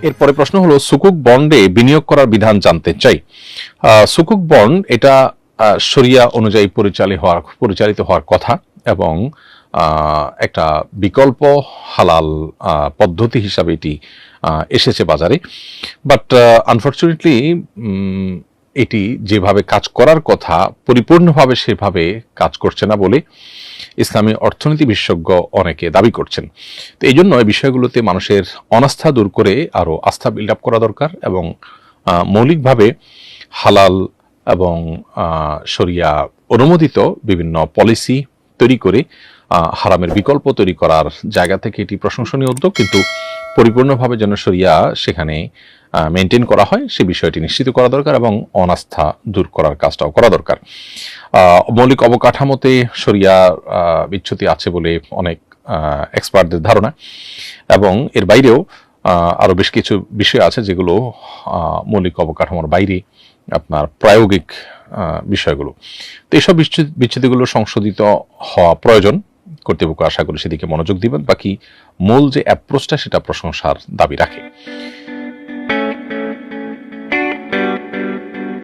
এরপরে প্রশ্ন হলো সুকুক বন্ডে বিনিয়োগ করার বিধান জানতে চাই। সুকুক বন্ড এটা শরিয়া অনুযায়ী পরিচালিত হওয়ার কথা এবং একটা বিকল্প হালাল পদ্ধতি হিসাবে এটি এসেছে বাজারে। বাট আনফর্চুনেটলি এটি যেভাবে কাজ করার কথা পরিপূর্ণভাবে সেভাবে কাজ করছে না বলে ইসলামী অর্থনীতি বিশেষজ্ঞ অনেকে দাবি করছেন। তো এই জন্য এই বিষয়গুলোতে মানুষের অনাস্থা দূর করে আরও আস্থা বিল্ড আপ করা দরকার এবং মৌলিকভাবে হালাল এবং শরিয়া অনুমোদিত বিভিন্ন পলিসি তৈরি করে হারামের বিকল্প তৈরি করার জায়গা থেকে এটি প্রশংসনীয় উদ্যোগ, কিন্তু পরিপূর্ণভাবে যেন শরিয়া সেখানে মেনটেন করা হয় সে বিষয়টি নিশ্চিত করা দরকার এবং অনাস্থা দূর করার কাজটাও করা দরকার। মৌলিক অবকাঠামোতে শরিয়া বিচ্যুতি আছে বলে অনেক এক্সপার্টদের ধারণা এবং এর বাইরেও আরও বেশ কিছু বিষয় আছে যেগুলো মৌলিক অবকাঠামোর বাইরে আপনার প্রায়োগিক বিষয়গুলো। তো এইসব বিচ্ছেদগুলো সংশোধিত হওয়া প্রয়োজন। কর্তৃপক্ষ আশা করি সেদিকে মনোযোগ দিবেন। বাকি মূল যে অ্যাপ্রোচটা সেটা প্রশংসার দাবি রাখে।